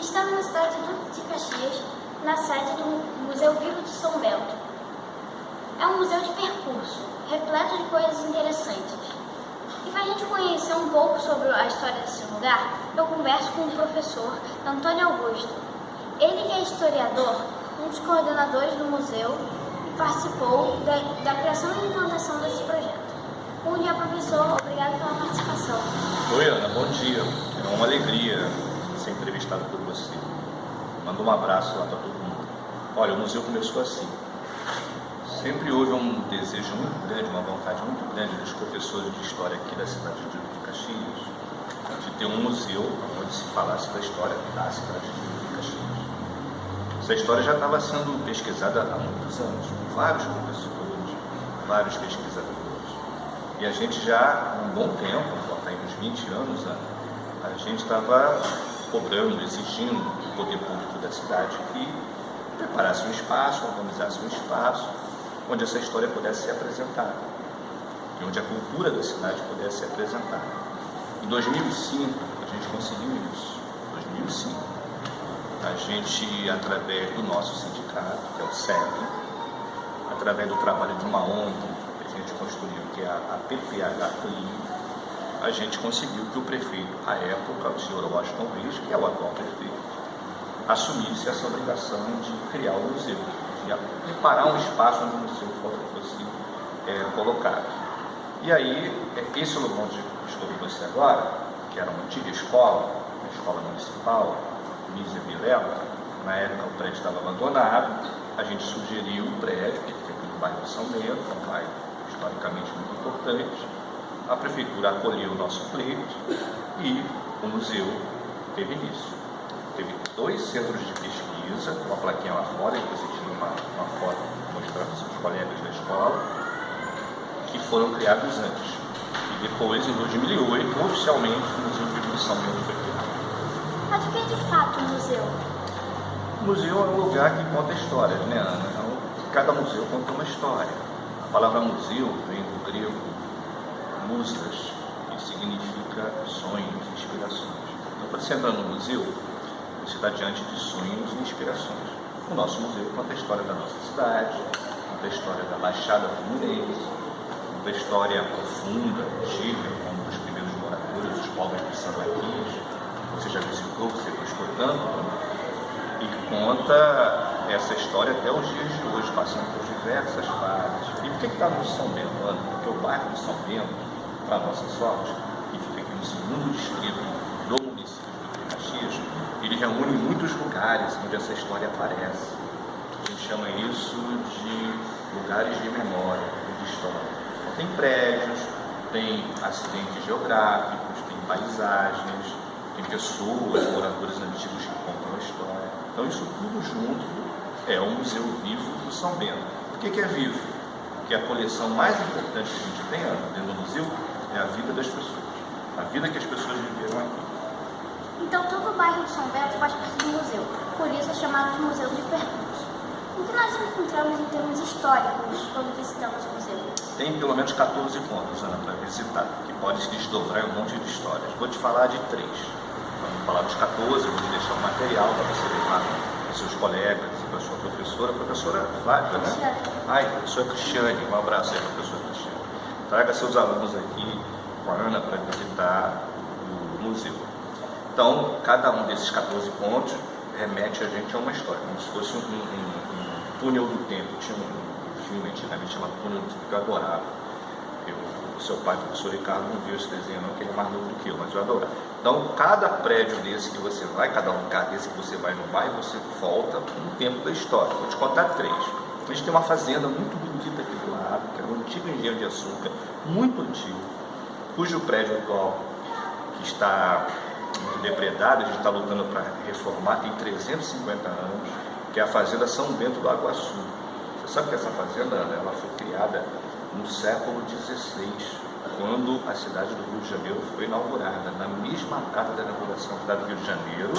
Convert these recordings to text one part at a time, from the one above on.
Estamos na cidade de Caxias, na sede do Museu Vivo de São Bento. É um museu de percurso, repleto de coisas interessantes. E para a gente conhecer um pouco sobre a história desse lugar, eu converso com o professor Antônio Augusto. Ele que é historiador, um dos coordenadores do museu e participou da criação e implantação desse projeto. Bom dia, professor. Obrigado pela participação. Oi, Ana. Bom dia. É uma alegria ser entrevistado por você. Manda um abraço lá para todo mundo. Olha, o museu começou assim. Sempre houve um desejo muito grande, uma vontade muito grande dos professores de história aqui da cidade de Caxias de ter um museu onde se falasse da história da cidade de Caxias. Essa história já estava sendo pesquisada há muitos anos, por vários professores, vários pesquisadores. E a gente já, há um bom tempo, aí uns 20 anos, a gente estava cobrando, exigindo do poder público da cidade que preparasse um espaço, organizasse um espaço onde essa história pudesse ser apresentada e onde a cultura da cidade pudesse ser apresentada. Em 2005, a gente conseguiu isso. Em 2005, a gente, através do nosso sindicato, que é o SEB, através do trabalho de uma ONG que a gente construiu, que é a PPH-CLI, a gente conseguiu que o prefeito, à época, o senhor Washington Reis, que é o atual prefeito, assumisse essa obrigação de criar o museu, de preparar um espaço onde o museu fosse colocado. E aí, esse lugar onde estou com você agora, que era uma antiga escola, a escola municipal, Nízia Vilela, na época o prédio estava abandonado, a gente sugeriu o prédio, que fica aqui no bairro de São Bento, um bairro historicamente muito importante. A prefeitura acolheu o nosso pleito e o museu teve início. Teve 2 centros de pesquisa, uma plaquinha lá fora, que você tinha uma foto mostrando para seus colegas da escola, que foram criados antes. E depois, em 2008, oficialmente, o Museu Vivo de São Bento foi criado. Mas o que é de fato o museu? O museu é um lugar que conta histórias, né, Ana? Então, cada museu conta uma história. A palavra museu vem do grego musas, que significa sonhos, inspirações. Então, quando você entra no museu, você está diante de sonhos e inspirações. O nosso museu conta a história da nossa cidade, conta a história da Baixada Fluminense, conta a história profunda, antiga, como dos primeiros moradores, os povos de Sambaquis. Você já visitou, você gostou tanto, e conta essa história até os dias de hoje, passando por diversas fases. E por que está no São Bento, Ana? Porque o bairro de São Bento, para a nossa sorte, que fica aqui no segundo distrito do município de Caxias, ele reúne muitos lugares onde essa história aparece. A gente chama isso de lugares de memória, de história. Então, tem prédios, tem acidentes geográficos, tem paisagens, tem pessoas, moradores antigos que contam a história. Então isso tudo junto é o Museu Vivo do São Bento. Por que é vivo? Porque a coleção mais importante que a gente tem dentro do museu é a vida das pessoas, a vida que as pessoas viveram aqui. Então todo o bairro de São Bento faz parte do museu, por isso é chamado de Museu de Percurso. O que nós encontramos em termos históricos quando visitamos o museu? Tem pelo menos 14 pontos, Ana, para visitar, que pode se desdobrar em um monte de histórias. Vou te falar de 3. Vamos falar dos 14, vou te deixar o material para você levar para os seus colegas, para a sua professora. A professora Flávia, né? Ai, professora Cristiane, um abraço aí, professora Cristiane. Traga seus alunos aqui com a Ana para visitar o museu. Então, cada um desses 14 pontos remete a gente a uma história, como se fosse um túnel do tempo. Tinha um filme antigamente chamado Túnel do Tempo que eu adorava. O seu pai, o professor Ricardo, não viu esse desenho não, que ele é mais novo do que eu, mas eu adorava. Então, cada prédio desse que você vai, cada lugar desse que você vai no bairro, você volta um tempo da história. Vou te contar 3. A gente tem uma fazenda muito bonita aqui do lado, que é um antigo engenho de açúcar, muito antigo, cujo prédio atual, que está depredado, a gente está lutando para reformar, tem 350 anos, que é a Fazenda São Bento do Aguaçu. Você sabe que essa fazenda, ela foi criada no século XVI, quando a cidade do Rio de Janeiro foi inaugurada. Na mesma data da inauguração da cidade do Rio de Janeiro,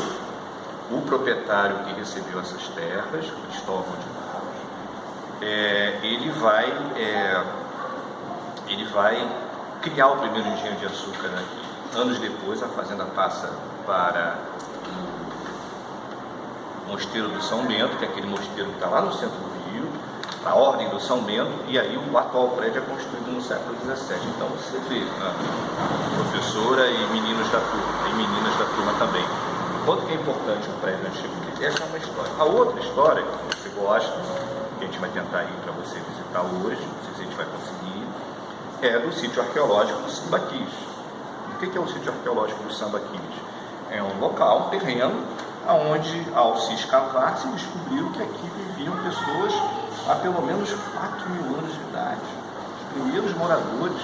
o proprietário que recebeu essas terras, Cristóvão de Barros, ele vai criar o primeiro engenho de açúcar aqui. Anos depois, a fazenda passa para Mosteiro do São Bento, que é aquele mosteiro que está lá no centro do Rio, a Ordem do São Bento, e aí o atual prédio é construído no século XVII. Então você vê, né, professora e meninos da turma, e meninas da turma também, quanto que é importante um prédio antigo. Essa é uma história. A outra história que você gosta, que a gente vai tentar ir para você visitar hoje, não sei se a gente vai conseguir, é do sítio arqueológico do Sambaquis. O que é o sítio arqueológico do Sambaquis? É um local, um terreno, onde, ao se escavar, se descobriu que aqui viviam pessoas há pelo menos 4.000 anos de idade. Os primeiros moradores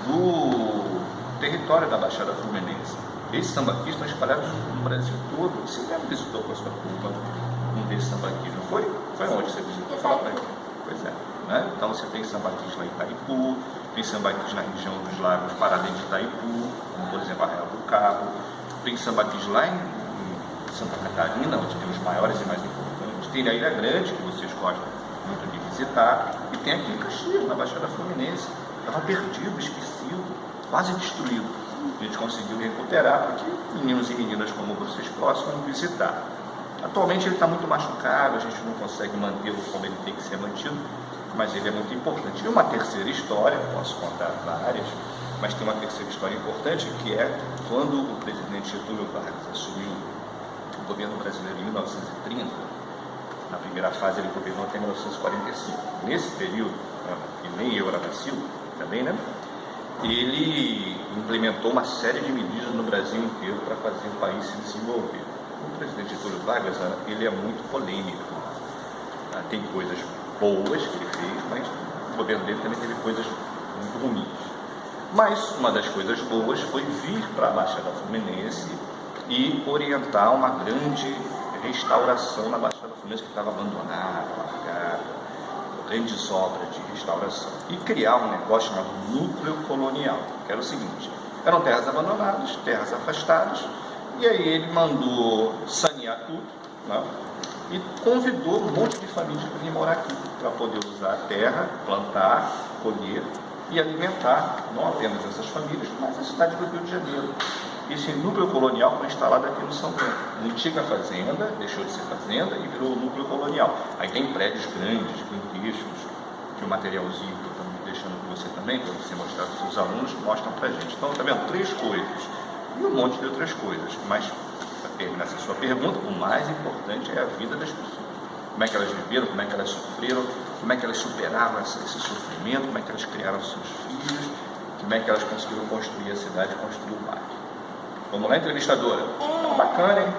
do território da Baixada Fluminense. Esses sambaquis estão espalhados no Brasil todo. Você já visitou com a sua turma um desses sambaquis, não foi? Foi onde você visitou? Fala para mim. Pois é. Né? Então você tem sambaquis lá em Itaipu, tem sambaquis na região dos lagos para dentro de Itaipu, como por exemplo Arraial do Cabo, tem sambaquis lá em Santa Catarina, onde tem os maiores e mais importantes, tem a Ilha Grande, que vocês gostam muito de visitar, e tem aqui em Caxias, na Baixada Fluminense. Estava perdido, esquecido, quase destruído. A gente conseguiu recuperar para que meninos e meninas como vocês possam visitar. Atualmente ele está muito machucado, a gente não consegue mantê-lo como ele tem que ser mantido, mas ele é muito importante. E uma terceira história, posso contar várias, mas tem uma terceira história importante, que é quando o presidente Getúlio Vargas assumiu o governo brasileiro em 1930, na primeira fase ele governou até 1945. Nesse período, que nem eu era nascido também, né? Ele implementou uma série de medidas no Brasil inteiro para fazer o país se desenvolver. O presidente Getúlio Vargas, ele é muito polêmico. Tem coisas boas que ele fez, mas o governo dele também teve coisas muito ruins. Mas uma das coisas boas foi vir para a Baixada Fluminense e orientar uma grande restauração na Baixada Fluminense que estava abandonada, largada, grandes obras de restauração, e criar um negócio chamado núcleo colonial, que era o seguinte: eram terras abandonadas, terras afastadas, e aí ele mandou sanear tudo, né? E convidou um monte de famílias para vir morar aqui, para poder usar a terra, plantar, colher e alimentar não apenas essas famílias, mas a cidade do Rio de Janeiro. Esse núcleo colonial foi instalado aqui no São Bento. A antiga fazenda deixou de ser fazenda e virou o núcleo colonial. Aí tem prédios grandes, gigantescos, que o materialzinho que eu estou deixando com você também, para você mostrar para os seus alunos, mostram para a gente. Então, está vendo? 3 coisas. E um monte de outras coisas. Mas, para terminar essa sua pergunta, o mais importante é a vida das pessoas. Como é que elas viveram, como é que elas sofreram, como é que elas superaram esse sofrimento, como é que elas criaram seus filhos, como é que elas conseguiram construir a cidade e construir o bairro. Vamos lá, entrevistadora? Bacana, hein?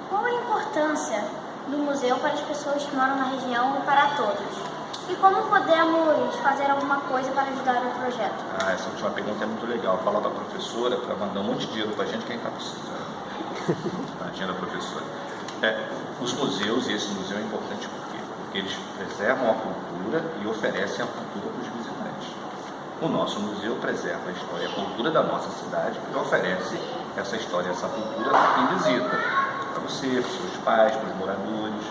Qual a importância do museu para as pessoas que moram na região e para todos? E como podemos fazer alguma coisa para ajudar o projeto? Essa última pergunta é muito legal. Fala da professora para mandar um monte de dinheiro para a gente, quem está precisando. Tadinha da professora. Os museus, e esse museu é importante por quê? Porque eles preservam a cultura e oferecem a cultura para os visitantes. O nosso museu preserva a história e a cultura da nossa cidade e oferece essa história e essa cultura para quem visita. Para você, para os seus pais, para os moradores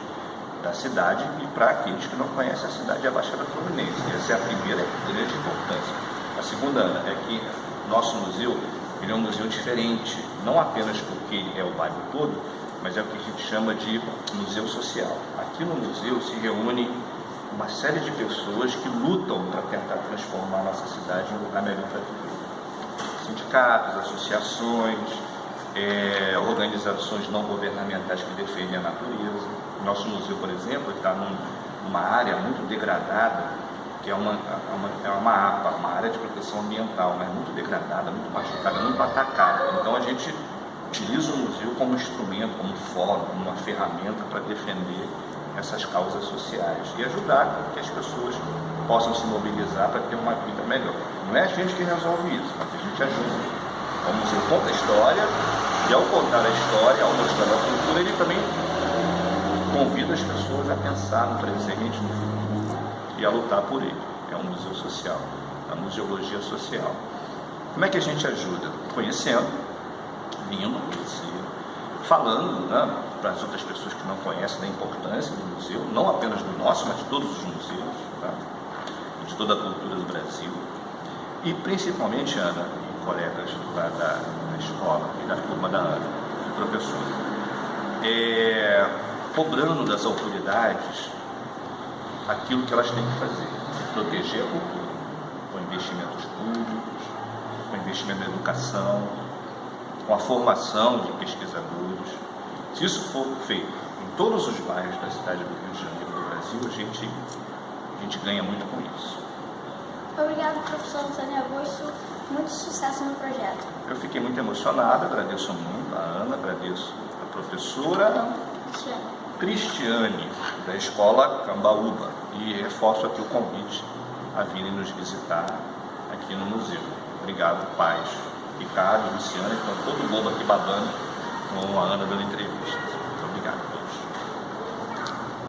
da cidade e para aqueles que não conhecem a cidade e a Baixada Fluminense. Essa é a primeira grande importância. A segunda, Ana, é que nosso museu ele é um museu diferente, não apenas porque ele é o bairro todo, mas é o que a gente chama de museu social. Aqui no museu se reúne uma série de pessoas que lutam para tentar transformar a nossa cidade em um lugar melhor para viver. Sindicatos, associações, organizações não governamentais que defendem a natureza. Nosso museu, por exemplo, está numa área muito degradada, que é uma APA, uma área de proteção ambiental, mas muito degradada, muito machucada, muito atacada. Então a gente utiliza o museu como instrumento, como fórum, como uma ferramenta para defender essas causas sociais e ajudar que as pessoas possam se mobilizar para ter uma vida melhor. Não é a gente que resolve isso, mas a gente ajuda. O museu conta a história e ao contar a história, ao mostrar a cultura, ele também convida as pessoas a pensar no presente, no futuro e a lutar por ele. É um museu social, a museologia social. Como é que a gente ajuda? Conhecendo, vindo, falando, né, para as outras pessoas que não conhecem da importância do museu, não apenas do nosso, mas de todos os museus, tá? De toda a cultura do Brasil. E principalmente, Ana e colegas da escola e da turma da Ana, e professor, cobrando das autoridades aquilo que elas têm que fazer, proteger a cultura, com investimentos públicos, com investimento na educação, com a formação de pesquisadores. Se isso for feito em todos os bairros da cidade do Rio de Janeiro do Brasil, a gente ganha muito com isso. Obrigado, professor Antônio Augusto. Muito sucesso no projeto. Eu fiquei muito emocionado, agradeço muito a Ana, agradeço a professora Cristiane, da Escola Cambaúba, e reforço aqui o convite a virem nos visitar aqui no museu. Obrigado, pais, Ricardo, Luciana, que estão todo mundo aqui babando com a Ana dando entrevista.